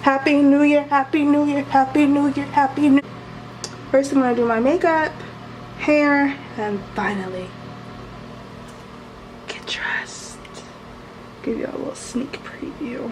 Happy New Year, Happy New Year, Happy New Year, Happy New Year. First I'm gonna do my makeup, hair, and finally get dressed. Give you a little sneak preview.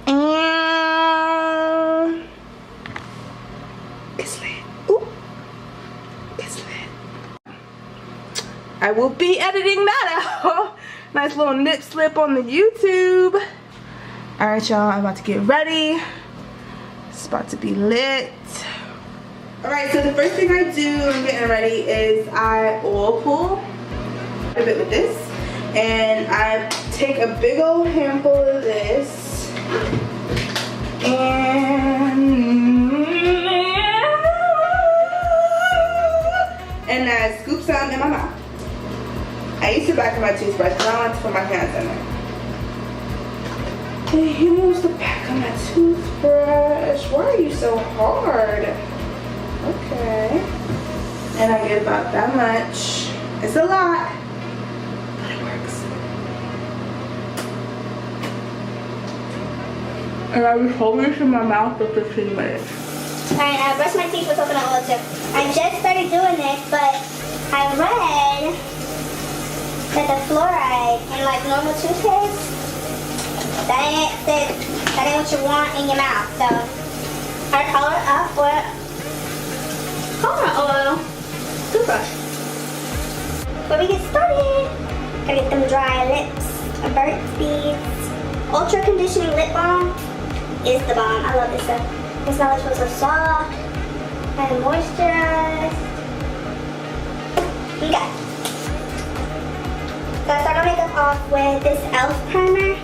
And it's lit. Ooh, it's lit. I will be editing that out. Nice little nip slip on the YouTube. Alright y'all, I'm about to get ready. It's about to be lit. Alright, so the first thing I do when I'm getting ready is I oil pull a bit with this. And I take a big old handful of this. And I scoop some in my mouth. I used to back of my toothbrush because I don't like to put my hands in there. And here's the back of my toothbrush. Why are you so hard? Okay. And I get about that much. It's a lot, but it works. And I was holding this in my mouth for 15 minutes. Alright, I brushed my teeth with coconut oil too. I just started doing this, but I read that the fluoride in like normal toothpaste, that ain't what you want in your mouth. So I color it up with coconut oil toothbrush. Before we get started, gotta get them dry lips, a Burt's Bees Ultra Conditioning Lip Balm is the bomb. I love this stuff. It smells so soft and moisturized. Okay. So I start my makeup off with this E.L.F primer.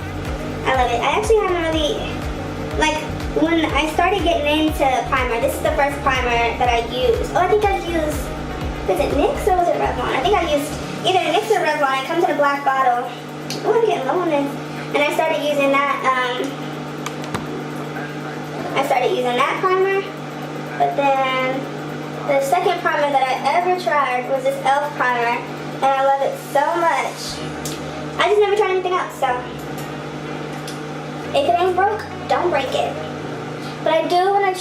I love it. I actually haven't really, like, when I started getting into primer, this is the first primer that I used. Oh, I think I've used, was it NYX or was it Revlon? I think I used either NYX or Revlon. It comes in a black bottle. Oh, I'm getting low on this. And I started using that, primer. But then the second primer that I ever tried was this E.L.F primer. And I love it so much. I just never tried anything else, so. If it ain't broke, don't break it. But I do want to,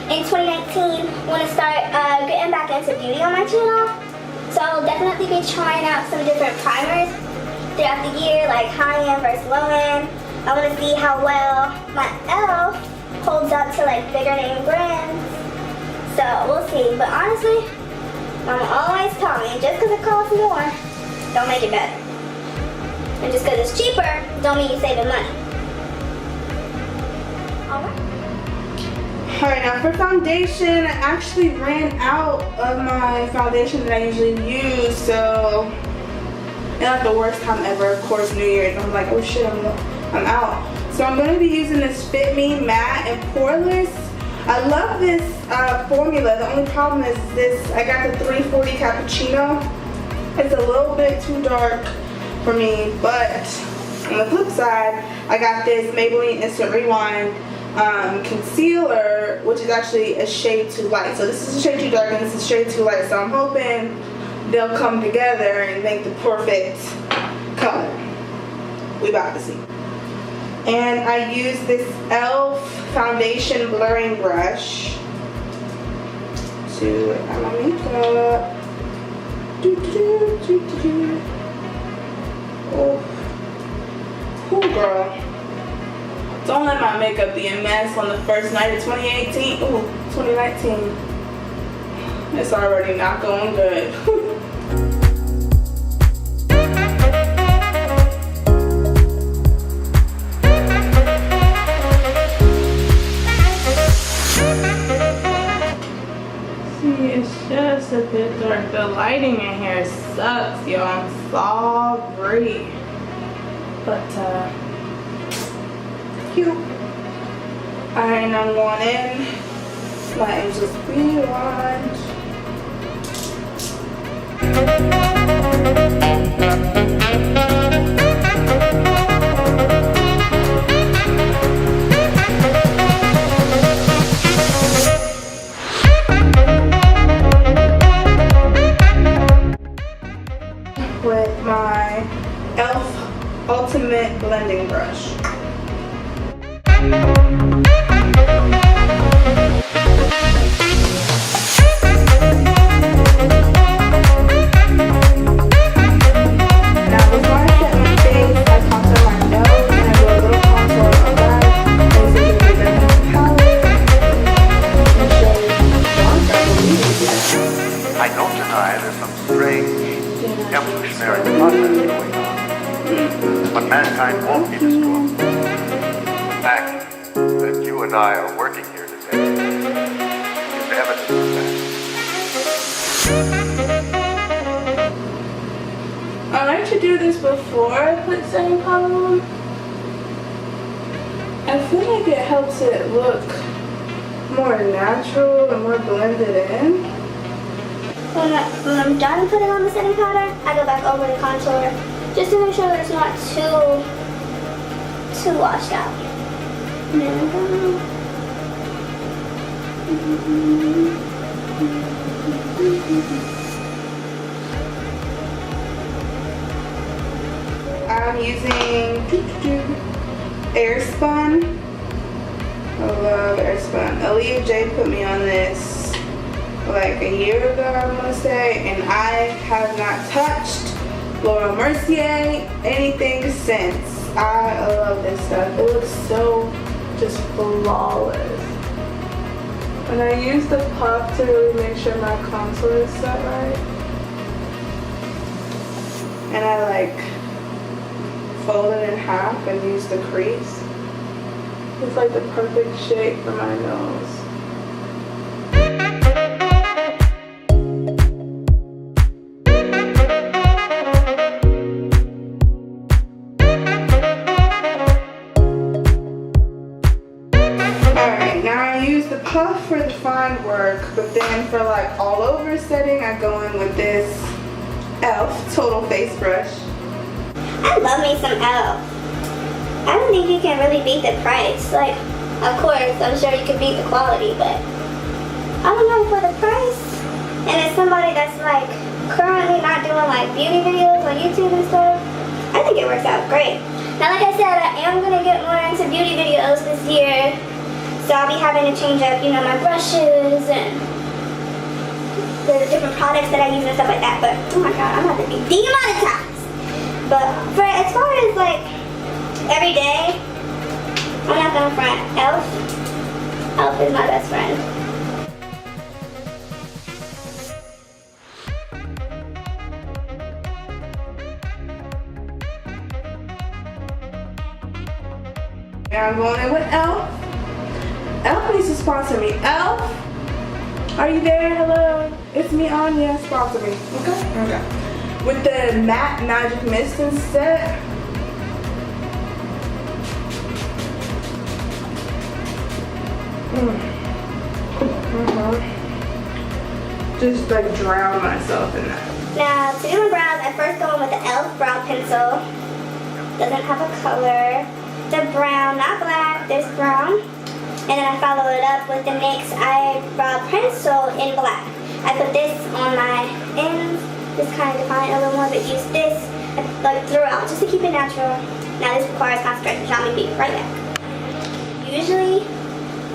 in 2019, want to start getting back into beauty on my channel. So I'll definitely be trying out some different primers throughout the year, like high-end versus low-end. I want to see how well my E.L.F holds up to like bigger name brands. So we'll see. But honestly, Mama always taught me, just because it costs more, don't make it better. And just because it's cheaper, don't mean you're saving money. Alright, now for foundation, I actually ran out of my foundation that I usually use, so it's not the worst time ever. Of course, New Year's, I'm like, oh shit, I'm out. So I'm going to be using this Fit Me Matte and Poreless. I love this formula. The only problem is this, I got the 340 Cappuccino. It's a little bit too dark for me, but on the flip side, I got this Maybelline Instant Rewind concealer, which is actually a shade too light. So this is a shade too dark and this is a shade too light. So I'm hoping they'll come together and make the perfect color. We about to see. And I use this E.L.F foundation blurring brush to add my makeup. Oh, girl. Don't let my makeup be a mess on the first night of 2018. Ooh, 2019. It's already not going good. It's just a bit dark. The lighting in here sucks, yo. I'm sorry. But, cute. And I'm going in my Angel's Rewind. With my E.L.F Ultimate Blending Brush. I like to do this before I put setting powder on. I feel like it helps it look more natural and more blended in. When I'm done putting on the setting powder, I go back over the contour just to make sure that it's not too washed out. There we go. I'm using AIRSPUN. I love AIRSPUN. AALIYAH J put me on this like a year ago, I want to say, and I have not touched Laura Mercier anything since. I love this stuff. It looks so just flawless. And I use the puff to really make sure my contour is set right. And I like fold it in half and use the crease. It's like the perfect shape for my nose. Alright, now I use the puff for the fine work, but then for like all over setting, I go in with this E.L.F. Total Face Brush. I love me some E.L.F. I don't think you can really beat the price. Like, of course, I'm sure you can beat the quality, but I don't know, for the price, and as somebody that's like currently not doing like beauty videos on YouTube and stuff, I think it works out great. Now, like I said, I am going to get more into beauty videos this year, so I'll be having to change up, you know, my brushes and the different products that I use and stuff like that, but oh my god, I'm about to be demonetized. But for as far as like every day, I'm not gonna front. E.L.F. is my best friend. Now I'm going in with E.L.F. E.L.F. needs to sponsor me. E.L.F. Are you there? Hello. It's me, Anya. Sponsor me. Okay? Okay. With the matte magic mist instead. Just like drown myself in that. Now, to do my brows, I first go in with the E.L.F. brow pencil. Doesn't have a color. The brown, not black, this brown. And then I follow it up with the NYX eyebrow pencil in black. I put this on my ends, just kind of define it a little more, but use this like throughout, just to keep it natural. Now this requires concentration, so I'm gonna be right back. Usually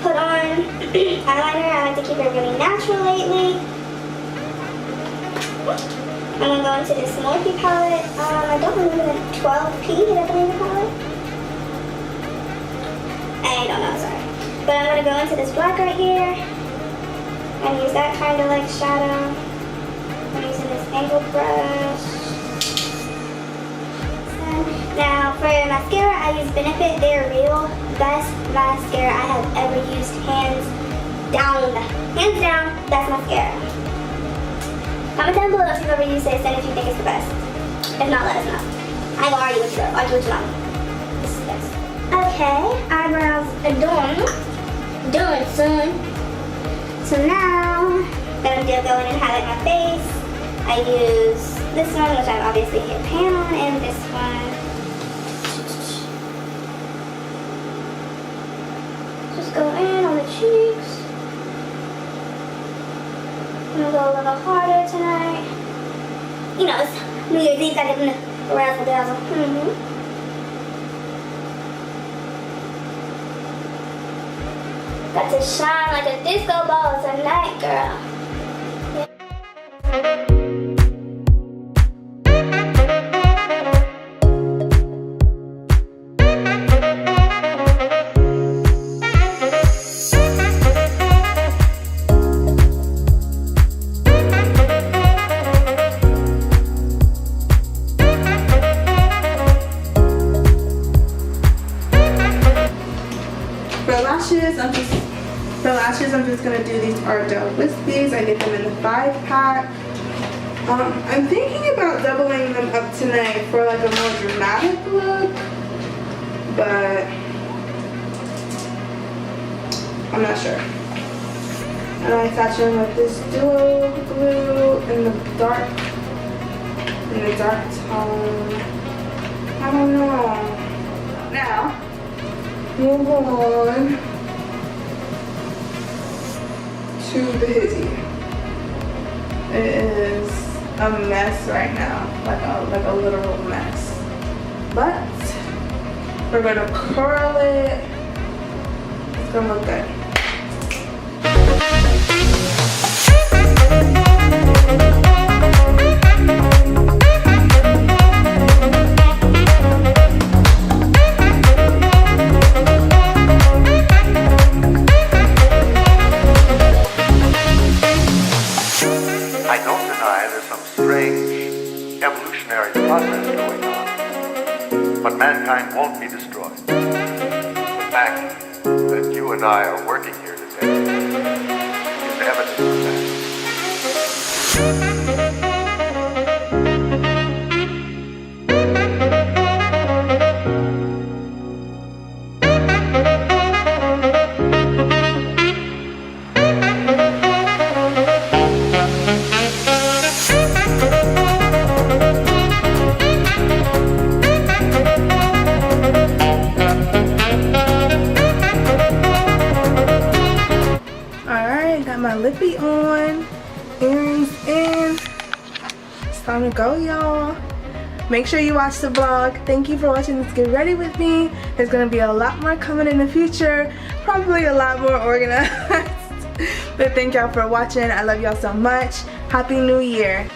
put on eyeliner. I like to keep it really natural lately. I'm gonna go into this Morphe palette. I don't remember the 12P, is that the name of the palette? I don't know, sorry. But I'm gonna go into this black right here and use that kind of like shadow. I'm using this angled brush. Now for mascara, I use Benefit. They're real best mascara I have ever used, hands down. Hands down, best mascara. Comment down below if you've ever used this and if you think it's the best. If not, let us know. I ain't gonna argue with you though. Argue with your mom. This is the best. Okay, eyebrows are done. Done, son. So now, I'm gonna go in and highlight my face. I use this one, which I've obviously hit pan on, and this one. Just go in on the cheeks. I'm gonna go a little harder tonight. You know, it's New Year's Eve, gotta get the razzle dazzle. Got to shine like a disco ball tonight, girl. For lashes, I'm just gonna do these Ardell Wispies. I get them in the 5-pack. I'm thinking about doubling them up tonight for like a more dramatic look, but I'm not sure. And I attach them with this duo glue in the dark tone. I don't know. Now, move on to the hizzy. It is a mess right now, like a literal mess. But we're gonna curl it. It's gonna look good. But mankind won't be destroyed. The fact that you and I are working here today is evidence of that. My lippy on, earrings in. It's time to go, y'all. Make sure you watch the vlog. Thank you for watching this Get Ready with me. There's gonna be a lot more coming in the future, probably a lot more organized. But thank y'all for watching. I love y'all so much. Happy New Year.